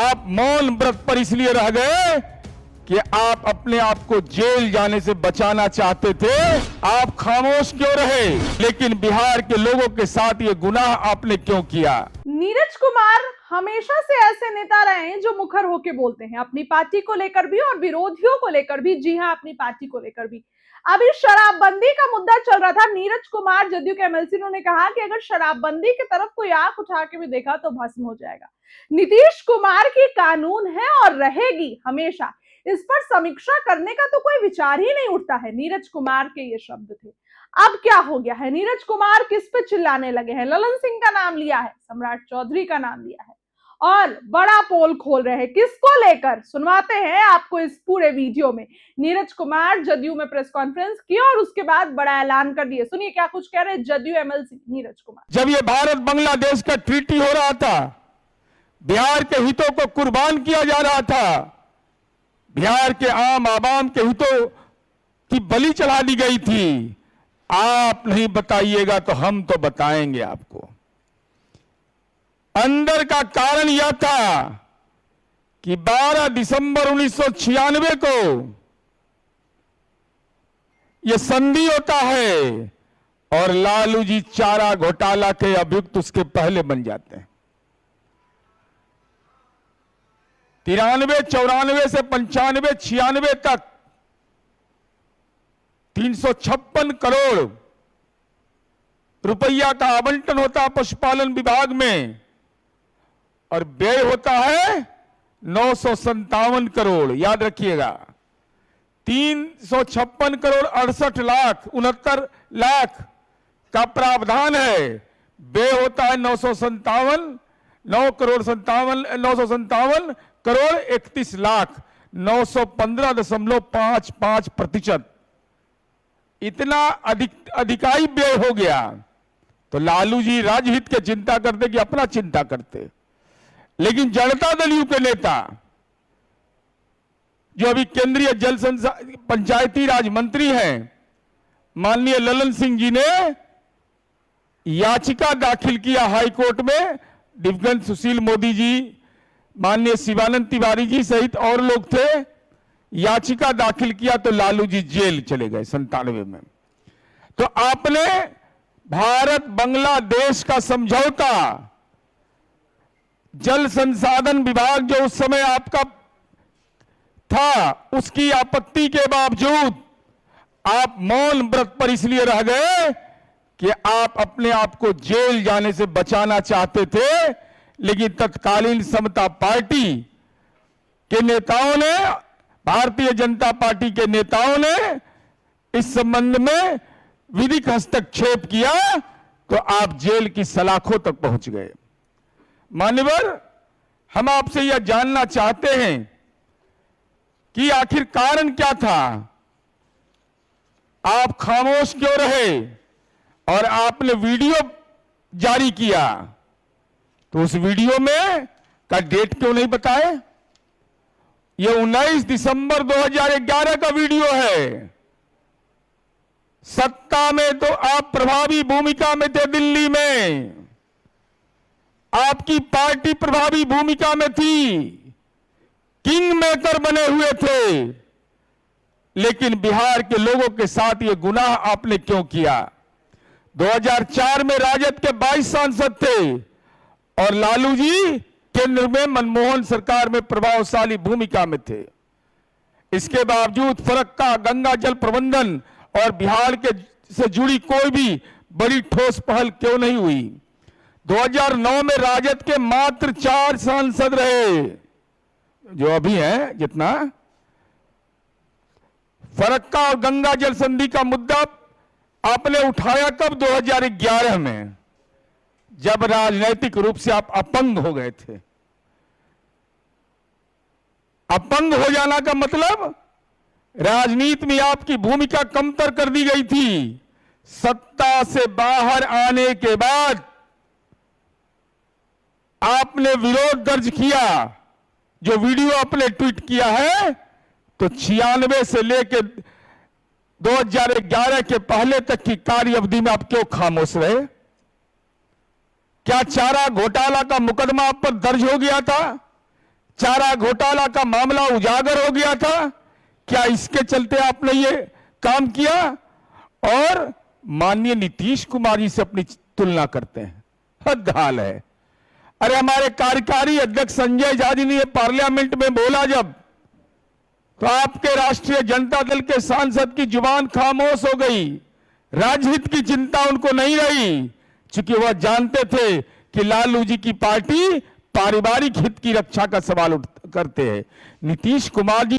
आप मौन व्रत पर इसलिए रह गए कि आप अपने आप को जेल जाने से बचाना चाहते थे। आप खामोश क्यों रहे? लेकिन बिहार के लोगों के साथ ये गुनाह आपने क्यों किया? नीरज कुमार हमेशा से ऐसे नेता रहे हैं जो मुखर होके बोलते हैं, अपनी पार्टी को लेकर भी और विरोधियों को लेकर भी। जी हां, अपनी पार्टी को लेकर भी। अभी शराबबंदी का मुद्दा चल रहा था। नीरज कुमार जदयू के एमएलसी, उन्होंने कहा कि अगर शराबबंदी की तरफ कोई आंख उठा के भी देखा तो भस्म हो जाएगा। नीतीश कुमार की कानून है और रहेगी हमेशा, इस पर समीक्षा करने का तो कोई विचार ही नहीं उठता है। नीरज कुमार के ये शब्द थे। अब क्या हो गया है? नीरज कुमार किस पे चिल्लाने लगे हैं? ललन सिंह का नाम लिया है, सम्राट चौधरी का नाम लिया है और बड़ा पोल खोल रहे हैं। किसको लेकर? सुनवाते हैं आपको इस पूरे वीडियो में। नीरज कुमार जदयू में प्रेस कॉन्फ्रेंस की और उसके बाद बड़ा ऐलान कर दिए। सुनिए क्या कुछ कह रहे हैं जदयू एमएलसी नीरज कुमार। जब ये भारत बांग्लादेश का ट्रीटी हो रहा था, बिहार के हितों को कुर्बान किया जा रहा था, बिहार के आम आवाम के हितों की बलि चढ़ा दी गई थी। आप नहीं बताइएगा तो हम तो बताएंगे आपको। अंदर का कारण यह था कि 12 दिसंबर 1996 को यह संधि होता है और लालू जी चारा घोटाला के अभियुक्त उसके पहले बन जाते हैं। 93, 94 से 95, 96 तक 356 करोड़ रुपया का आवंटन होता है पशुपालन विभाग में और व्यय होता है 957 करोड़। याद रखिएगा, 356 करोड़ 68 लाख 69 लाख का प्रावधान है, व्यय होता है 957 करोड़ 31 लाख 915.55%। इतना अधिकाई व्यय हो गया तो लालू जी राजहित के चिंता करते कि अपना चिंता करते। लेकिन जनता दल यू के नेता जो अभी केंद्रीय जल संसाधन पंचायती राज मंत्री हैं, माननीय ललन सिंह जी ने याचिका दाखिल किया हाई कोर्ट में। दिवंगत सुशील मोदी जी, माननीय शिवानंद तिवारी जी सहित और लोग थे, याचिका दाखिल किया तो लालू जी जेल चले गए 97 में। तो आपने भारत बांग्लादेश का समझौता, जल संसाधन विभाग जो उस समय आपका था, उसकी आपत्ति के बावजूद आप मौन व्रत पर इसलिए रह गए कि आप अपने आप को जेल जाने से बचाना चाहते थे। लेकिन तत्कालीन समता पार्टी के नेताओं ने, भारतीय जनता पार्टी के नेताओं ने इस संबंध में विधिक हस्तक्षेप किया तो आप जेल की सलाखों तक पहुंच गए। मान्यवर, हम आपसे यह जानना चाहते हैं कि आखिर कारण क्या था? आप खामोश क्यों रहे और आपने वीडियो जारी किया तो उस वीडियो में का डेट क्यों नहीं बताए? यह 19 दिसंबर 2011 का वीडियो है। सत्ता में तो आप प्रभावी भूमिका में थे, दिल्ली में आपकी पार्टी प्रभावी भूमिका में थी, किंग मेकर बने हुए थे। लेकिन बिहार के लोगों के साथ यह गुनाह आपने क्यों किया? 2004 में राजद के 22 सांसद थे और लालू जी केंद्र में मनमोहन सरकार में प्रभावशाली भूमिका में थे। इसके बावजूद फरक्का, गंगा जल प्रबंधन और बिहार के से जुड़ी कोई भी बड़ी ठोस पहल क्यों नहीं हुई? 2009 में राजद के मात्र 4 सांसद रहे, जो अभी हैं जितना। फरक्का और गंगा जल संधि का मुद्दा आपने उठाया कब? 2011 में, जब राजनैतिक रूप से आप अपंग हो गए थे। अपंग हो जाना का मतलब राजनीति में आपकी भूमिका कमतर कर दी गई थी। सत्ता से बाहर आने के बाद आपने विरोध दर्ज किया, जो वीडियो आपने ट्वीट किया है। तो 96 से लेकर 2011 के पहले तक की कार्य अवधि में आप क्यों खामोश रहे? क्या चारा घोटाला का मुकदमा आप पर दर्ज हो गया था? चारा घोटाला का मामला उजागर हो गया था। क्या इसके चलते आपने ये काम किया? और माननीय नीतीश कुमार जी से अपनी तुलना करते हैं, हद हाल है। अरे हमारे कार्यकारी अध्यक्ष संजय झा जी ने पार्लियामेंट में बोला जब, तो आपके राष्ट्रीय जनता दल के सांसद की जुबान खामोश हो गई, राजहित की चिंता उनको नहीं रही, क्योंकि वह जानते थे कि लालू जी की पार्टी पारिवारिक हित की रक्षा का सवाल करते हैं। नीतीश कुमार जी